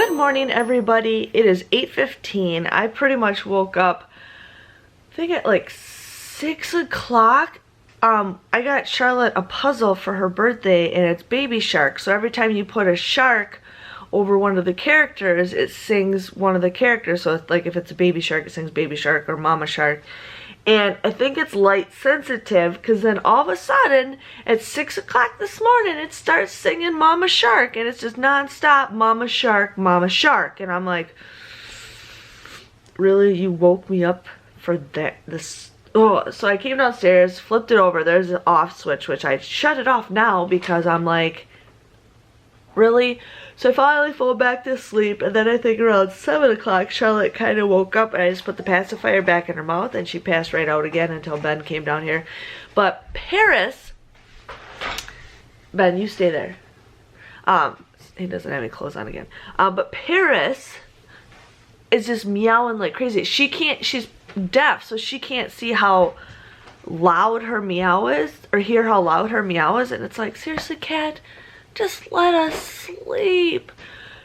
Good morning, everybody. It is 8:15. I pretty much woke up, I think at like 6 o'clock. I got Charlotte a puzzle for her birthday, and it's Baby Shark. So every time you put a shark over one of the characters, it sings one of the characters. So it's like if it's a baby shark, it sings Baby Shark or Mama Shark. And I think it's light sensitive, because then all of a sudden at 6 o'clock this morning it starts singing Mama Shark, and it's just non-stop Mama Shark, Mama Shark. And I'm like, really? You woke me up for that? Oh, so I came downstairs, flipped it over. There's an off switch, which I shut it off now because I'm like, really? So I finally fell back to sleep, and then I think around 7 o'clock Charlotte kind of woke up, and I just put the pacifier back in her mouth, and she passed right out again until Ben came down here. But Paris, Ben, you stay there. He doesn't have any clothes on again. But Paris is just meowing like crazy. She's deaf, so she can't see how loud her meow is, or hear how loud her meow is, and it's like, seriously, cat, just let us sleep.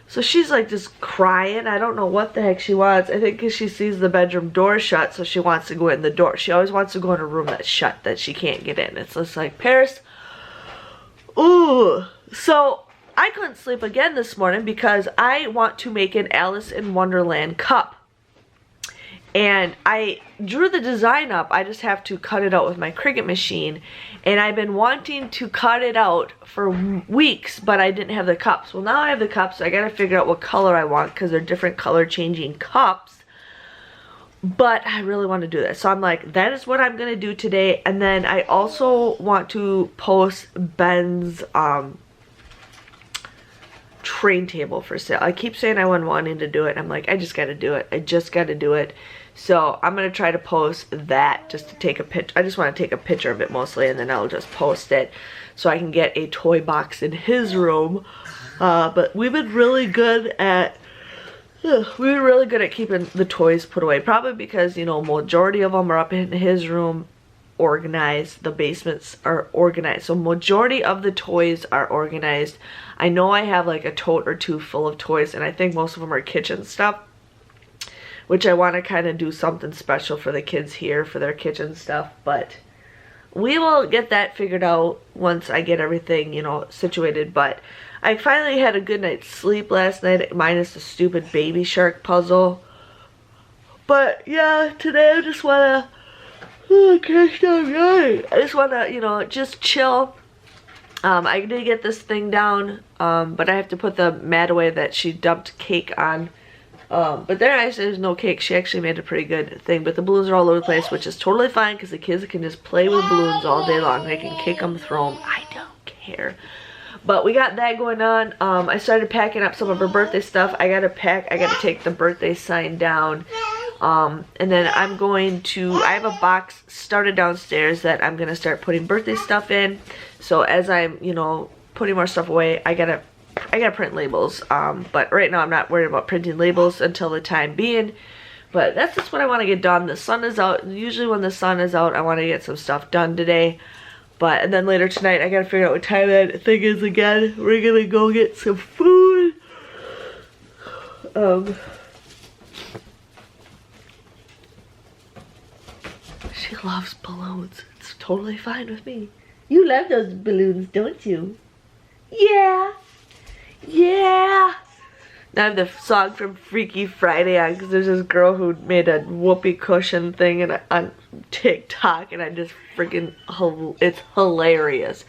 So she's like just crying. I don't know what the heck she wants. I think because she sees the bedroom door shut, so she wants to go in the door. She always wants to go in a room that's shut, that she can't get in. It's just like, Paris, ooh. So I couldn't sleep again this morning because I want to make an Alice in Wonderland cup. And I drew the design up. I just have to cut it out with my Cricut machine. And I've been wanting to cut it out for weeks, but I didn't have the cups. Well, now I have the cups, so I gotta figure out what color I want, because they're different color changing cups. But I really want to do this. So I'm like, that is what I'm gonna do today. And then I also want to post Ben's train table for sale. I keep saying I wasn't wanting to do it. I'm like, I just gotta do it. I just gotta do it. So I'm gonna try to post that, just to take a picture. I just want to take a picture of it mostly, and then I'll just post it so I can get a toy box in his room. But we've been really good at keeping the toys put away. Probably because, you know, majority of them are up in his room, organized. The basements are organized, so majority of the toys are organized. I know I have like a tote or two full of toys, and I think most of them are kitchen stuff, which I want to kind of do something special for the kids here for their kitchen stuff. But we will get that figured out once I get everything, you know, situated. But I finally had a good night's sleep last night, minus the stupid Baby Shark puzzle. But yeah, today I just want to, I just want to, you know, just chill. I did get this thing down, but I have to put the mat away that she dumped cake on. But there's no cake. She actually made a pretty good thing, but the balloons are all over the place, which is totally fine, because the kids can just play with balloons all day long. They can kick them, throw them, I don't care. But we got that going on. I started packing up some of her birthday stuff. I gotta take the birthday sign down. And then I'm going to, I have a box started downstairs that I'm gonna start putting birthday stuff in. So as I'm, you know, putting more stuff away, I gotta print labels. But right now I'm not worried about printing labels until the time being. But that's just what I want to get done. The sun is out. Usually when the sun is out, I want to get some stuff done today. But, and then later tonight, I gotta figure out what time that thing is again. We're gonna go get some food. She loves balloons. It's totally fine with me. You love those balloons, don't you? Yeah. Yeah. Now I have the song from Freaky Friday on, because there's this girl who made a whoopee cushion thing on TikTok, and I just freaking, it's hilarious.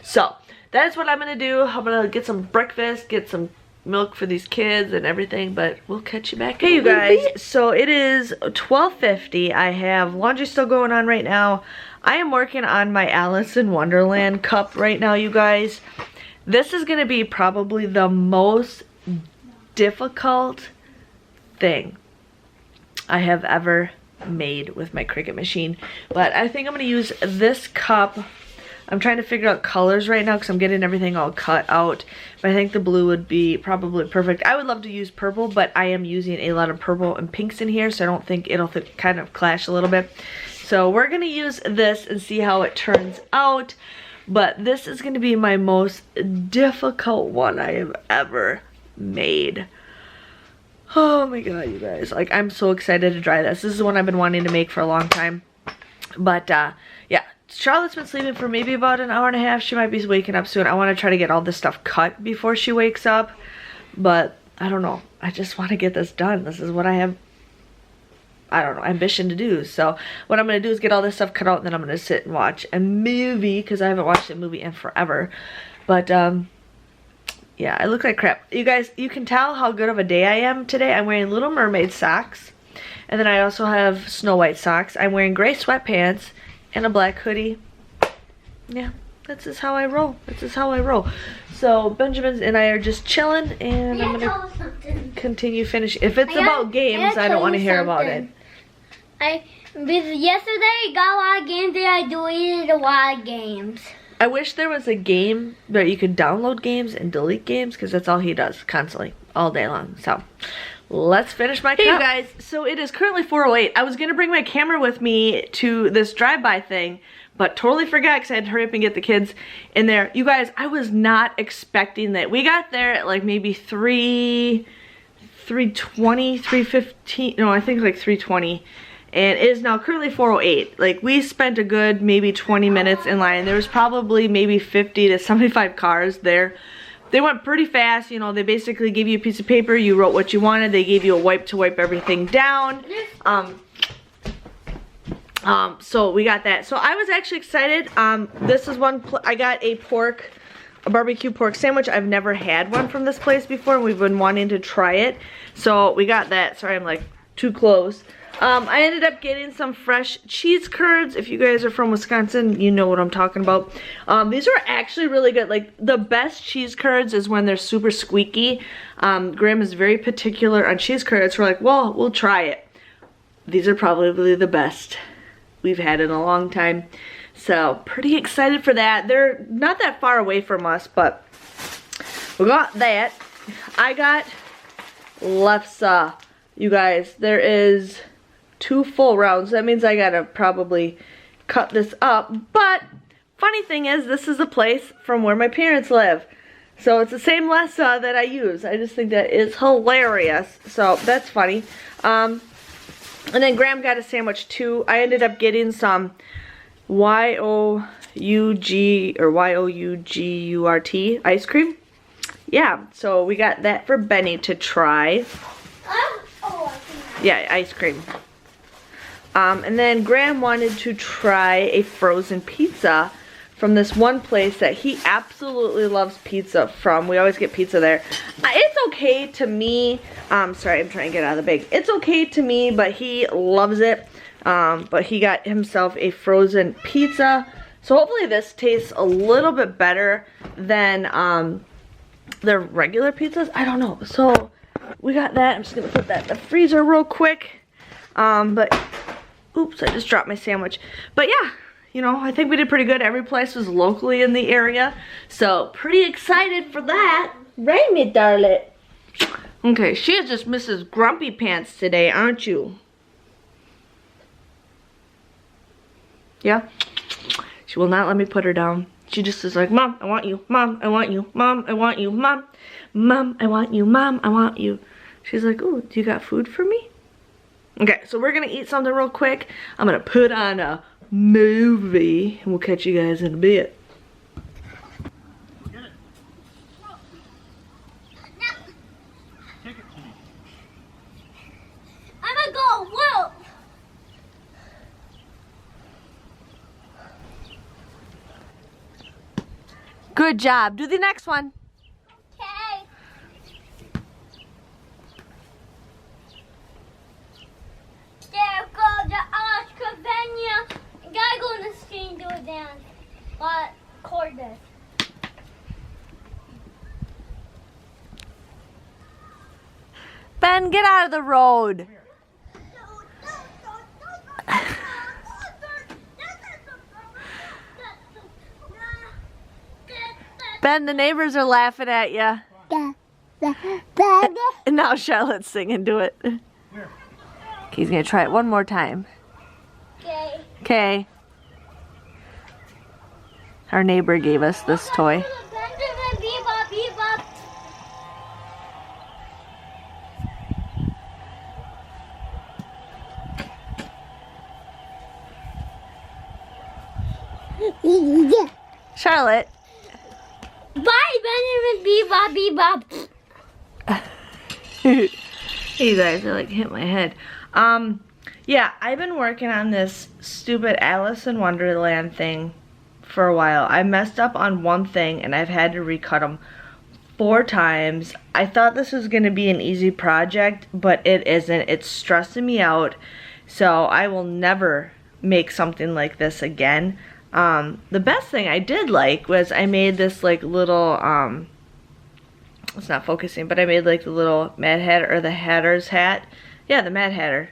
So that's what I'm gonna do. I'm gonna get some breakfast, get some milk for these kids and everything, but we'll catch you back. Hey you guys, so it is 12:50. I have laundry still going on right now. I am working on my Alice in Wonderland cup right now, you guys. This is gonna be probably the most difficult thing I have ever made with my Cricut machine, but I think I'm gonna use this cup. I'm trying to figure out colors right now because I'm getting everything all cut out, but I think the blue would be probably perfect. I would love to use purple, but I am using a lot of purple and pinks in here, so I don't think it'll kind of clash a little bit. So we're gonna use this and see how it turns out. But this is gonna be my most difficult one I have ever made. Oh my god, you guys. Like, I'm so excited to try this. This is one I've been wanting to make for a long time. But, yeah. Charlotte's been sleeping for maybe about an hour and a half. She might be waking up soon. I want to try to get all this stuff cut before she wakes up. But, I don't know. I just want to get this done. This is what I have, I don't know, ambition to do. So, what I'm going to do is get all this stuff cut out, and then I'm going to sit and watch a movie, because I haven't watched a movie in forever. But, yeah, I look like crap. You guys, you can tell how good of a day I am today. I'm wearing Little Mermaid socks. And then I also have Snow White socks. I'm wearing gray sweatpants and a black hoodie. Yeah, that's just how I roll. That's just how I roll. So Benjamin and I are just chilling, and I'm gonna continue finishing. If it's about games, I don't want to hear about it. Yesterday got a lot of games and I deleted a lot of games. I wish there was a game that you could download games and delete games, because that's all he does constantly, all day long. So let's finish my cup. Hey you guys, so it is currently 4:08. I was gonna bring my camera with me to this drive-by thing, but totally forgot because I had to hurry up and get the kids in there. You guys, I was not expecting that. We got there at like maybe 3:20, 3:15, no, I think like 3:20. And it is now currently 4:08. Like, we spent a good maybe 20 minutes in line. There was probably maybe 50 to 75 cars there. They went pretty fast. You know, they basically gave you a piece of paper. You wrote what you wanted. They gave you a wipe to wipe everything down. So we got that. So I was actually excited. This is one, I got a barbecue pork sandwich. I've never had one from this place before, and we've been wanting to try it. So we got that. Sorry, I'm like too close. I ended up getting some fresh cheese curds. If you guys are from Wisconsin, you know what I'm talking about. These are actually really good. Like, the best cheese curds is when they're super squeaky. Graham is very particular on cheese curds. We're like, well, we'll try it. These are probably the best we've had in a long time. So, pretty excited for that. They're not that far away from us, but we got that. I got lefse. You guys, there is 2 full rounds. That means I gotta probably cut this up. But funny thing is, this is a place from where my parents live. So it's the same lefse that I use. I just think that is hilarious. So that's funny. And then Graham got a sandwich too. I ended up getting some Y-O-U-G-U-R-T ice cream. Yeah, so we got that for Benny to try. Yeah, ice cream. And then Graham wanted to try a frozen pizza from this one place that he absolutely loves pizza from. We always get pizza there. It's okay to me. Sorry, I'm trying to get out of the bag. It's okay to me, but he loves it. But he got himself a frozen pizza. So hopefully this tastes a little bit better than the regular pizzas. I don't know. So we got that. I'm just going to put that in the freezer real quick. But, oops, I just dropped my sandwich. But yeah, you know, I think we did pretty good. Every place was locally in the area. So, pretty excited for that. Right, me darling? Okay, she is just Mrs. Grumpy Pants today, aren't you? Yeah? She will not let me put her down. She just is like, Mom, I want you. Mom, I want you. Mom, I want you. Mom, Mom, I want you. Mom, I want you. She's like, ooh, do you got food for me? Okay, so we're gonna eat something real quick. I'm gonna put on a movie, and we'll catch you guys in a bit. I'm gonna go, whoa! Good job. Do the next one. Okay. There goes the Oscar Venya. Gotta go on the screen, do it down. Record this. Ben, get out of the road. Ben, the neighbors are laughing at you. And now Charlotte's singing, do it. He's gonna try it one more time. Okay. Okay. Our neighbor gave us this toy. Charlotte. Bye, Benjamin. Bebop, bebop. You guys, I like hit my head. Yeah, I've been working on this stupid Alice in Wonderland thing for a while. I messed up on one thing and I've had to recut them 4 times. I thought this was gonna be an easy project, but it isn't. It's stressing me out. So I will never make something like this again. The best thing I did like was I made this like little, it's not focusing, but I made like the little Mad Hatter, or the Hatter's hat. Yeah, the Mad Hatter.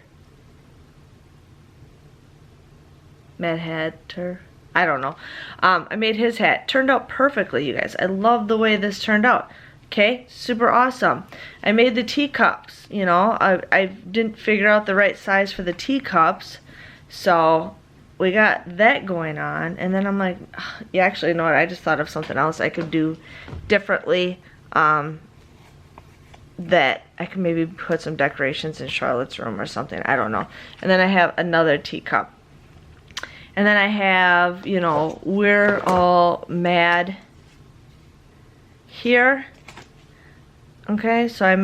Mad Hatter. I don't know. I made his hat. Turned out perfectly, you guys. I love the way this turned out. Okay, super awesome. I made the teacups, you know. I didn't figure out the right size for the teacups. So we got that going on. And then I'm like, yeah, actually, you know what? I just thought of something else I could do differently. That I can maybe put some decorations in Charlotte's room or something. I don't know. And then I have another teacup. And then I have, you know, we're all mad here. Okay, so I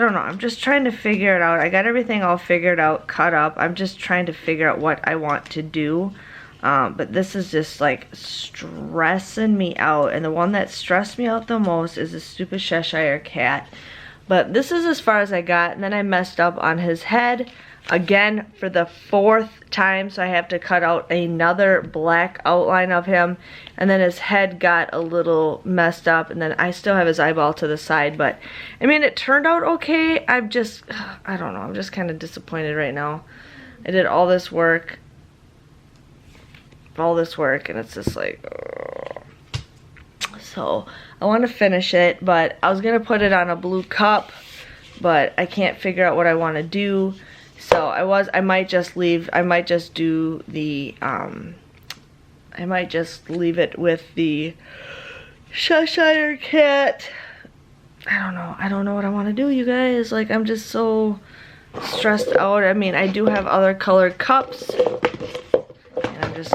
don't know. I'm just trying to figure it out. I got everything all figured out, cut up. I'm just trying to figure out what I want to do. But this is just like stressing me out. And the one that stressed me out the most is the stupid Cheshire cat. But this is as far as I got. And then I messed up on his head again for the 4th time. So I have to cut out another black outline of him. And then his head got a little messed up. And then I still have his eyeball to the side. But I mean, it turned out okay. I don't know. I'm just kind of disappointed right now. I did all this work. And it's just like, ugh. So I want to finish it, but I was gonna put it on a blue cup, but I can't figure out what I want to do. So I might just leave it with the Cheshire cat. I don't know what I want to do, you guys. Like, I'm just so stressed out. I mean, I do have other colored cups. I'm just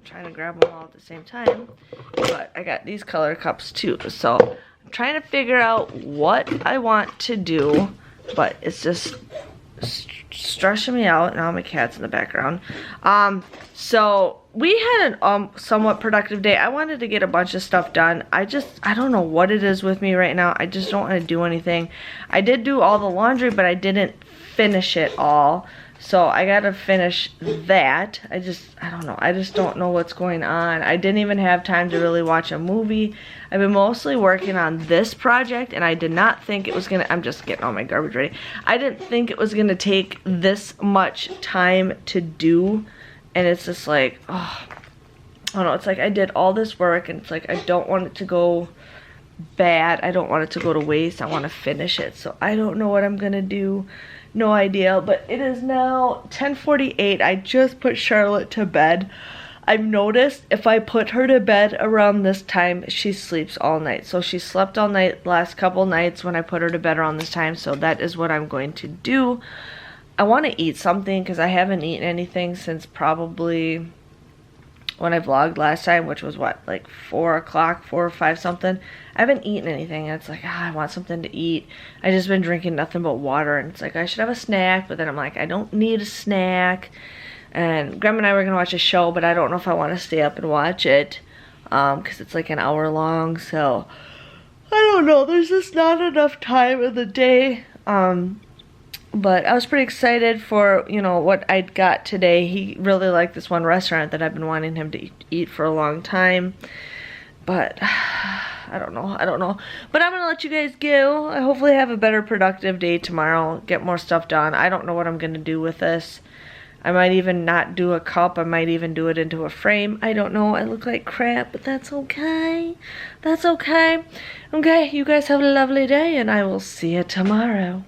trying to grab them all at the same time, but I got these color cups too, so I'm trying to figure out what I want to do, but it's just stressing me out. Now my cat's in the background. So we had a somewhat productive day. I wanted to get a bunch of stuff done. I don't know what it is with me right now. I just don't want to do anything. I did do all the laundry, but I didn't finish it all. So I gotta finish that. I don't know. I just don't know what's going on. I didn't even have time to really watch a movie. I've been mostly working on this project, and I did not think it was gonna, I'm just getting all my garbage ready. I didn't think it was gonna take this much time to do, and it's just like, oh, I don't know. It's like I did all this work, and it's like I don't want it to go bad. I don't want it to go to waste. I want to finish it. So I don't know what I'm gonna do. No idea, but it is now 10:48. I just put Charlotte to bed. I've noticed if I put her to bed around this time, she sleeps all night. So she slept all night last couple nights when I put her to bed around this time, so that is what I'm going to do. I want to eat something because I haven't eaten anything since probably when I vlogged last time, which was what, like 4 o'clock, 4 or 5 something. I haven't eaten anything, and it's like, I want something to eat. I just been drinking nothing but water, and it's like I should have a snack, but then I'm like, I don't need a snack. And Grandma and I were gonna watch a show, but I don't know if I want to stay up and watch it, because it's like an hour long. So I don't know. There's just not enough time in the day. But I was pretty excited for, you know, what I got today. He really liked this one restaurant that I've been wanting him to eat for a long time. But I don't know. But I'm going to let you guys go. I hopefully have a better productive day tomorrow. Get more stuff done. I don't know what I'm going to do with this. I might even not do a cup. I might even do it into a frame. I don't know. I look like crap, but that's okay. That's okay. Okay, you guys have a lovely day, and I will see you tomorrow.